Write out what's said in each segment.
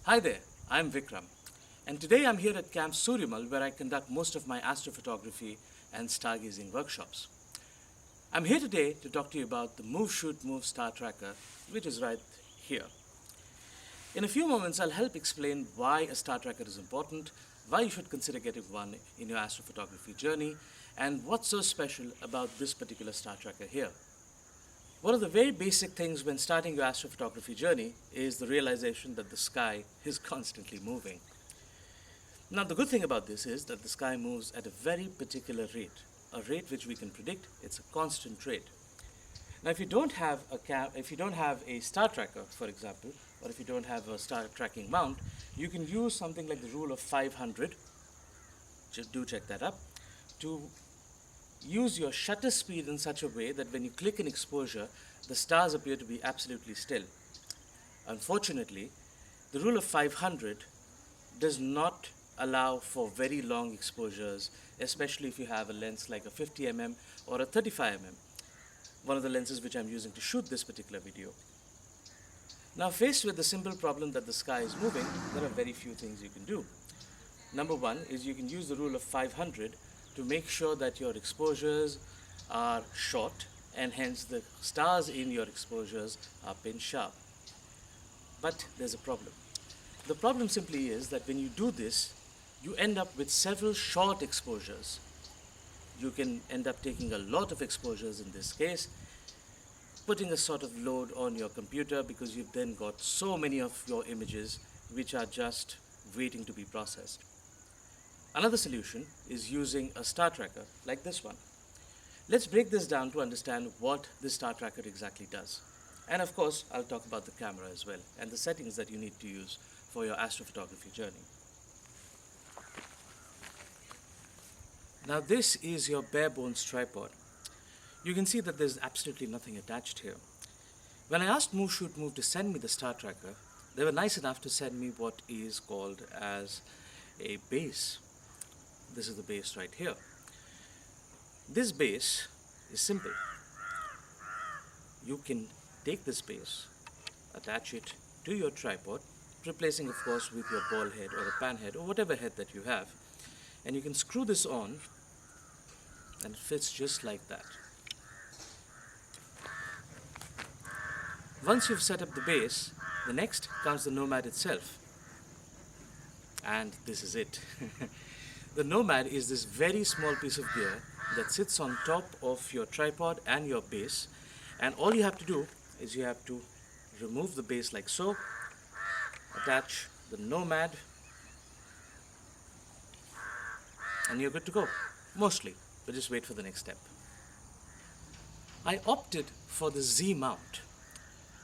Hi there, I'm Vikram, and today I'm here at Camp Suryamal where I conduct most of my astrophotography and stargazing workshops. I'm here today to talk to you about the Move Shoot Move Star Tracker, which is right here. In a few moments, I'll help explain why a star tracker is important, why you should consider getting one in your astrophotography journey, and what's so special about this particular star tracker here. One of the very basic things when starting your astrophotography journey is the realization that the sky is constantly moving. Now, the good thing about this is that the sky moves at a very particular rate, a rate which we can predict. It's a constant rate. Now, if you don't have a star tracker, for example, or if you don't have a star tracking mount, you can use something like the rule of 500. Just do check that up. To use your shutter speed in such a way that when you click an exposure, the stars appear to be absolutely still. Unfortunately, the rule of 500 does not allow for very long exposures, especially if you have a lens like a 50mm or a 35mm, one of the lenses which I'm using to shoot this particular video. Now, faced with the simple problem that the sky is moving, there are very few things you can do. Number one is you can use the rule of 500 to make sure that your exposures are short and hence the stars in your exposures are pin sharp. But there's a problem. The problem simply is that when you do this, you end up with several short exposures. You can end up taking a lot of exposures in this case, putting a sort of load on your computer because you've then got so many of your images which are just waiting to be processed. Another solution is using a star tracker like this one. Let's break this down to understand what this star tracker exactly does. And of course, I'll talk about the camera as well and the settings that you need to use for your astrophotography journey. Now, this is your bare bones tripod. You can see that there's absolutely nothing attached here. When I asked Move Shoot Move to send me the star tracker, they were nice enough to send me what is called as a base. This is the base right here. This base is simple. You can take this base, attach it to your tripod, replacing of course with your ball head or a pan head or whatever head that you have, and you can screw this on and it fits just like that. Once you've set up the base, the next comes the Nomad itself, and this is it. The Nomad is this very small piece of gear that sits on top of your tripod and your base, and all you have to do is you have to remove the base like so, attach the Nomad, and you're good to go, mostly, but just wait for the next step. I opted for the Z mount.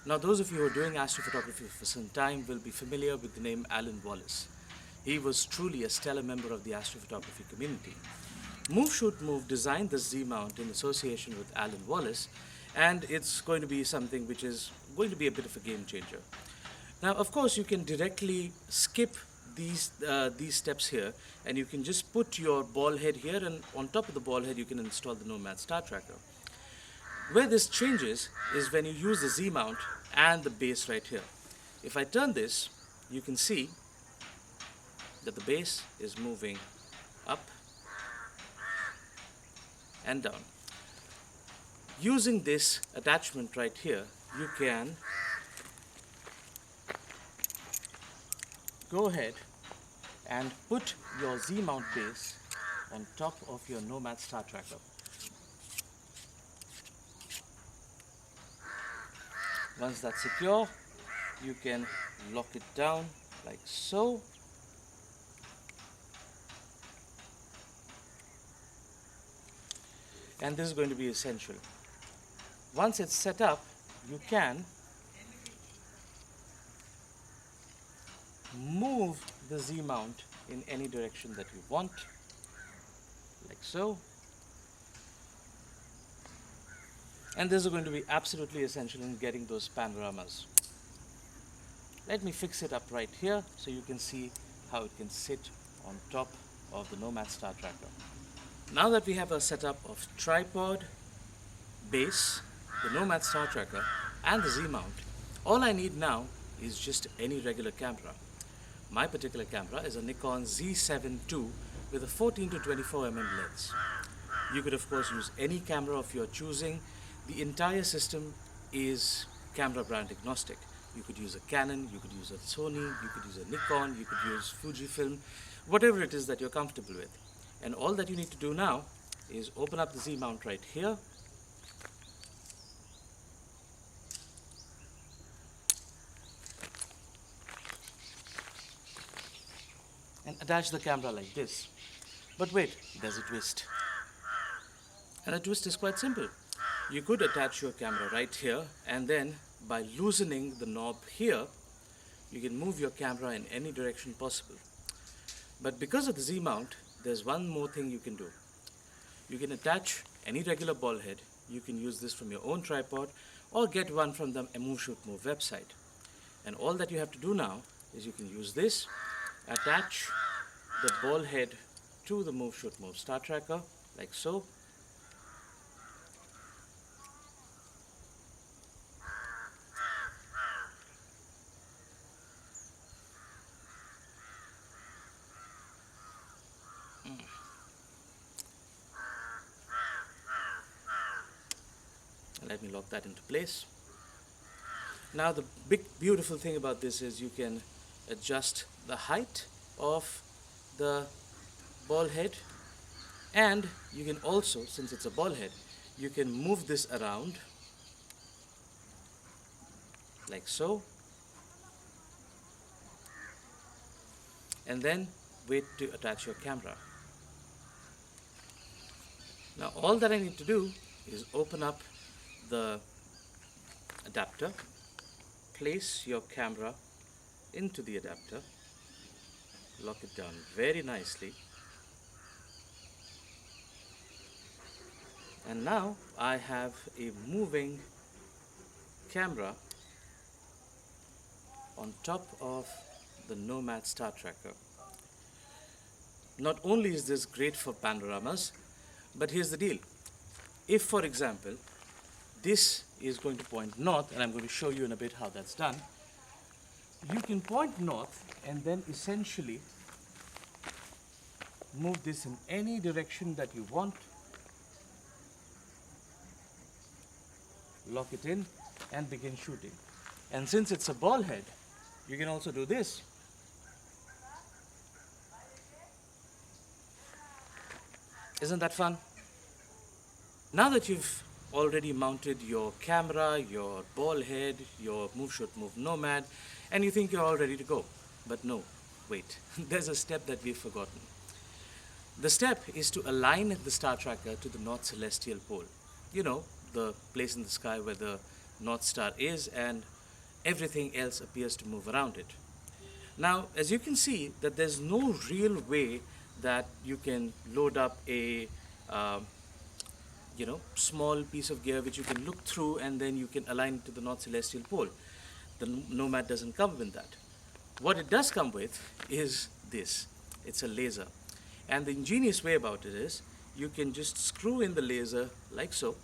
Now, those of you who are doing astrophotography for some time will be familiar with the name Alan Wallace. He was truly a stellar member of the astrophotography community. Move Shoot Move designed the Z mount in association with Alan Wallace, and it's going to be something which is going to be a bit of a game changer. Now, of course, you can directly skip these steps here, and you can just put your ball head here, and on top of the ball head you can install the Nomad Star Tracker. Where this changes is when you use the Z mount and the base right here. If I turn this, you can see that the base is moving up and down. Using this attachment right here, you can go ahead and put your Z mount base on top of your Nomad Star Tracker. Once that's secure, you can lock it down like so. And this is going to be essential. Once it's set up, you can move the Z mount in any direction that you want, like so. And this is going to be absolutely essential in getting those panoramas. Let me fix it up right here so you can see how it can sit on top of the Nomad Star Tracker. Now that we have a setup of tripod, base, the Nomad Star Tracker and the Z mount, all I need now is just any regular camera. My particular camera is a Nikon Z7 II with a 14 to 24 lens. You could of course use any camera of your choosing. The entire system is camera brand agnostic. You could use a Canon, you could use a Sony, you could use a Nikon, you could use Fujifilm, whatever it is that you're comfortable with. And all that you need to do now is open up the Z mount right here. And attach the camera like this. But wait, there's a twist. And the twist is quite simple. You could attach your camera right here, and then by loosening the knob here, you can move your camera in any direction possible. But because of the Z mount, there's one more thing you can do. You can attach any regular ball head. You can use this from your own tripod or get one from the Move Shoot Move website. And all that you have to do now is you can use this, attach the ball head to the Move Shoot Move star tracker like so. Let me lock that into place. Now the big beautiful thing about this is you can adjust the height of the ball head, and you can also, since it's a ball head, you can move this around like so, and then wait to attach your camera. Now all that I need to do is open up the adapter, place your camera into the adapter, lock it down very nicely, and now I have a moving camera on top of the Nomad star tracker. Not only is this great for panoramas, but here's the deal. If, for example, this is going to point north, and I'm going to show you in a bit how that's done. You can point north and then essentially move this in any direction that you want, lock it in and begin shooting. And since it's a ball head, you can also do this. Isn't that fun? Now that you've already mounted your camera, your ball head, your Move Shoot Move Nomad, and you think you're all ready to go. But no, wait, there's a step that we've forgotten. The step is to align the star tracker to the North Celestial Pole. You know, the place in the sky where the North Star is and everything else appears to move around it. Now, as you can see, that there's no real way that you can load up a small piece of gear which you can look through and then you can align it to the North Celestial Pole. The Nomad doesn't come with that. What it does come with is this. It's a laser. And the ingenious way about it is you can just screw in the laser like so.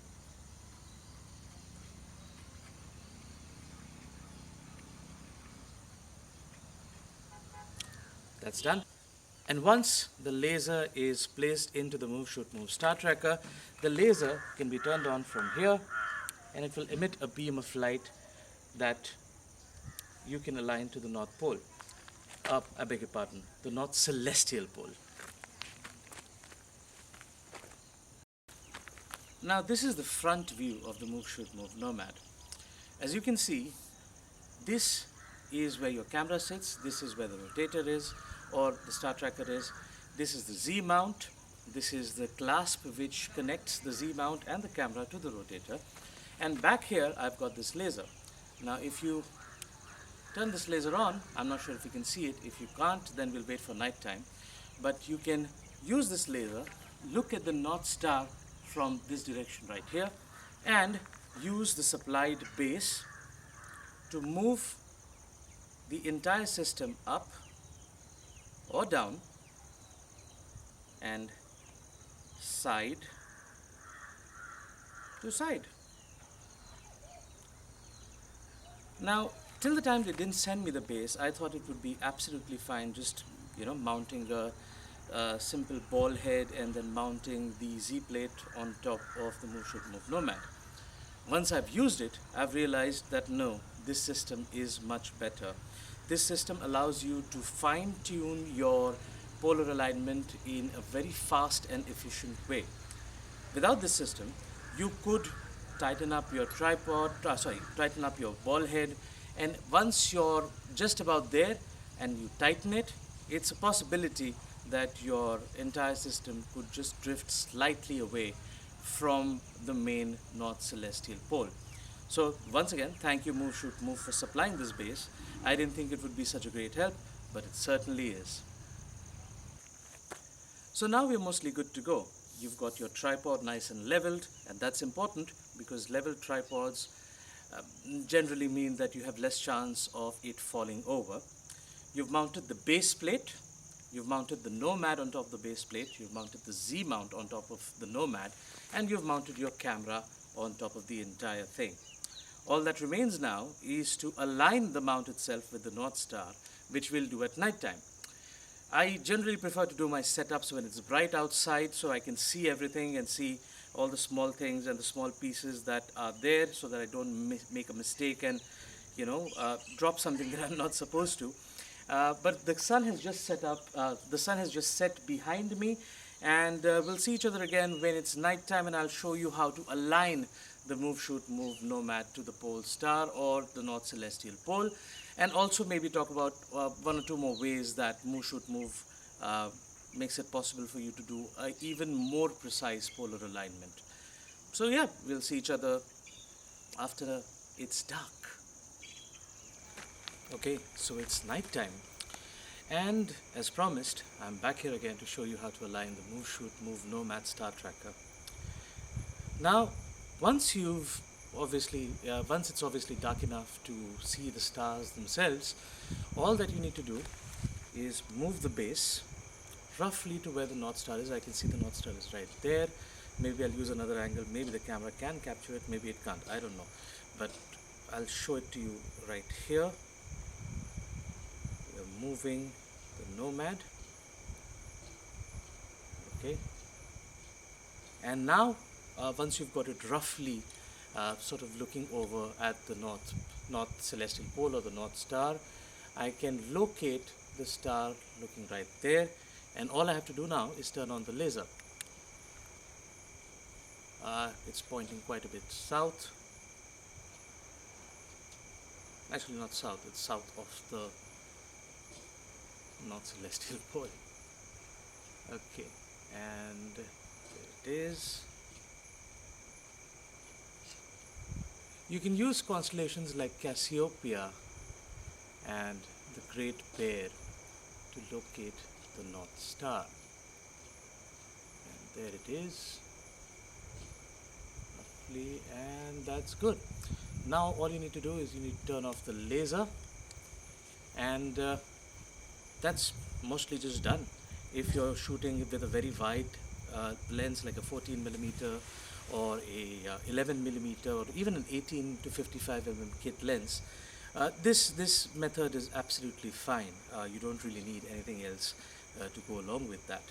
That's done. And once the laser is placed into the Move Shoot Move star tracker, the laser can be turned on from here and it will emit a beam of light that you can align to the North Pole. I beg your pardon, the North Celestial Pole. Now this is the front view of the Move Shoot Move Nomad. As you can see, this is where your camera sits, this is where the rotator is, or the star tracker is. This is the Z mount. This is the clasp which connects the Z mount and the camera to the rotator. And back here I've got this laser. Now if you turn this laser on, I'm not sure if you can see it. If you can't, then we'll wait for night time. But you can use this laser, look at the North Star from this direction right here, and use the supplied base to move the entire system up or down and side to side. Now Till the time they didn't send me the base, I thought it would be absolutely fine just, mounting a simple ball head and then mounting the Z plate on top of the Move Shoot Move Nomad. Once I've used it, I've realized that no, this system is much better. This system allows you to fine tune your polar alignment in a very fast and efficient way. Without this system, you could tighten up your tighten up your ball head, and once you're just about there and you tighten it, it's a possibility that your entire system could just drift slightly away from the main North Celestial Pole. So once again, thank you Move Shoot Move for supplying this base. I didn't think it would be such a great help, but it certainly is. So now we're mostly good to go. You've got your tripod nice and leveled, and that's important because leveled tripods generally mean that you have less chance of it falling over. You've mounted the base plate, you've mounted the Nomad on top of the base plate, you've mounted the Z mount on top of the Nomad, and you've mounted your camera on top of the entire thing. All that remains now is to align the mount itself with the North Star, which we'll do at night time. I generally prefer to do my setups when it's bright outside so I can see everything and see all the small things and the small pieces that are there so that I don't make a mistake and drop something that I'm not supposed to. But the sun has just set behind me, and we'll see each other again when it's nighttime, and I'll show you how to align the Move Shoot Move Nomad to the pole star or the North Celestial Pole, and also maybe talk about one or two more ways that Move Shoot Move makes it possible for you to do even more precise polar alignment. So yeah, we'll see each other after it's dark. Okay, so it's night time, and as promised, I'm back here again to show you how to align the Move Shoot Move Nomad Star Tracker. Now, once it's obviously dark enough to see the stars themselves, all that you need to do is move the base roughly to where the North Star is. I can see the North Star is right there. Maybe I'll use another angle, maybe the camera can capture it, maybe it can't, I don't know, but I'll show it to you right here. We're moving the Nomad, okay, and now once you've got it roughly sort of looking over at the North Celestial Pole or the North Star, I can locate the star looking right there, and all I have to do now is turn on the laser. It's pointing quite a bit south. Actually not south, it's south of the North Celestial Pole. Okay, and there it is. You can use constellations like Cassiopeia and the Great Bear to locate the North Star. And there it is, roughly, and that's good. Now all you need to do is you need to turn off the laser, and that's mostly just done. If you're shooting with a very wide lens like a 14mm or a 11mm or even an 18 to 55mm kit lens, this method is absolutely fine. You don't really need anything else to go along with that.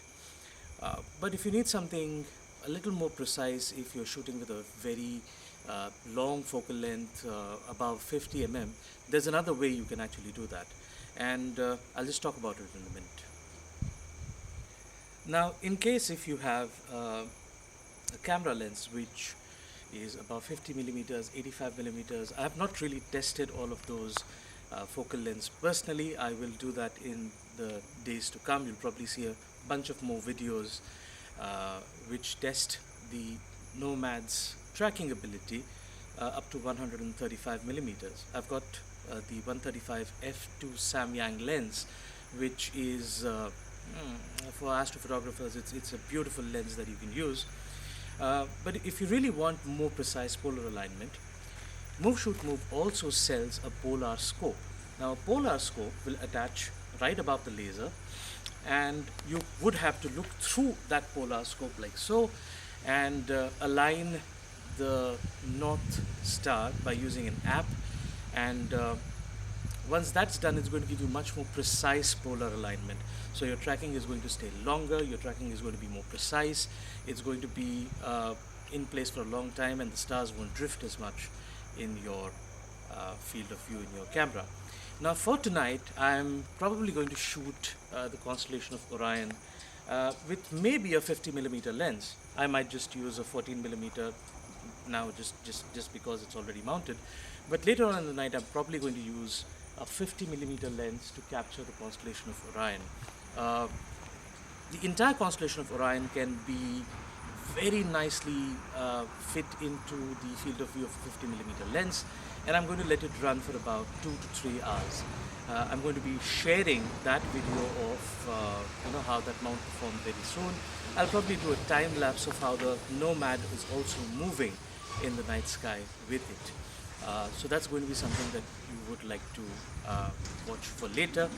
But if you need something a little more precise, if you're shooting with a very long focal length above 50mm, there's another way you can actually do that, and I'll just talk about it in a minute. Now, in case if you have a camera lens which is about 50mm, 85mm, I have not really tested all of those focal lengths personally. I will do that in the days to come. You'll probably see a bunch of more videos which test the Nomad's tracking ability up to 135mm. I've got the 135 f2 Samyang lens, which is for astrophotographers, it's a beautiful lens that you can use. But if you really want more precise polar alignment, Move Shoot Move also sells a polar scope. Now, a polar scope will attach right above the laser, and you would have to look through that polar scope like so and align the North Star by using an app, and once that's done, it's going to give you much more precise polar alignment. So your tracking is going to stay longer, your tracking is going to be more precise, it's going to be in place for a long time, and the stars won't drift as much in your field of view in your camera. Now for tonight, I'm probably going to shoot the constellation of Orion with maybe a 50mm lens. I might just use a 14mm now just because it's already mounted. But later on in the night, I'm probably going to use a 50mm lens to capture the constellation of Orion. The entire constellation of Orion can be very nicely fit into the field of view of a 50mm lens, and I'm going to let it run for about 2 to 3 hours. I'm going to be sharing that video of how that mount performed very soon. I'll probably do a time lapse of how the Nomad is also moving in the night sky with it. So that's going to be something that you would like to watch for later.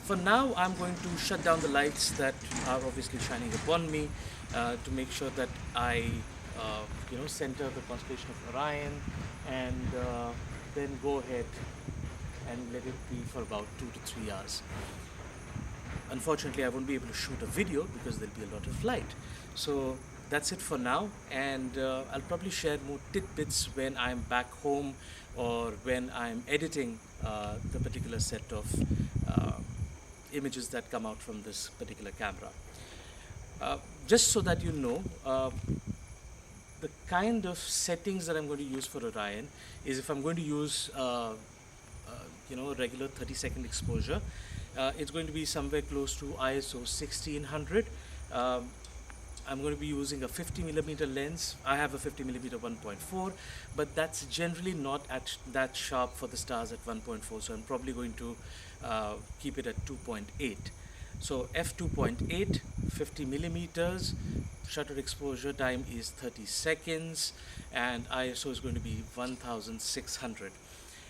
For now, I'm going to shut down the lights that are obviously shining upon me to make sure that I center the constellation of Orion, and then go ahead and let it be for about 2 to 3 hours. Unfortunately, I won't be able to shoot a video because there'll be a lot of light. So that's it for now, and I'll probably share more tidbits when I'm back home or when I'm editing the particular set of images that come out from this particular camera. Just so that you know, the kind of settings that I'm going to use for Orion is, if I'm going to use a regular 30-second exposure, it's going to be somewhere close to ISO 1600. I'm going to be using a 50mm lens. I have a 50mm 1.4, but that's generally not at that sharp for the stars at 1.4, so I'm probably going to keep it at 2.8. So f2.8, 50mm, shutter exposure time is 30 seconds, and ISO is going to be 1600.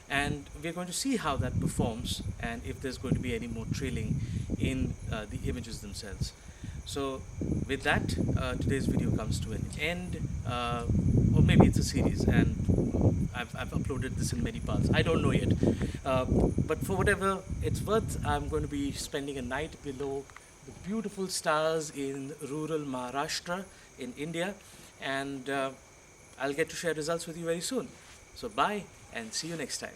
And we're going to see how that performs and if there's going to be any more trailing in the images themselves. So with that, today's video comes to an end, or maybe it's a series, and I've uploaded this in many parts. I don't know yet, but for whatever it's worth, I'm going to be spending a night below the beautiful stars in rural Maharashtra in India, and I'll get to share results with you very soon. So bye, and see you next time.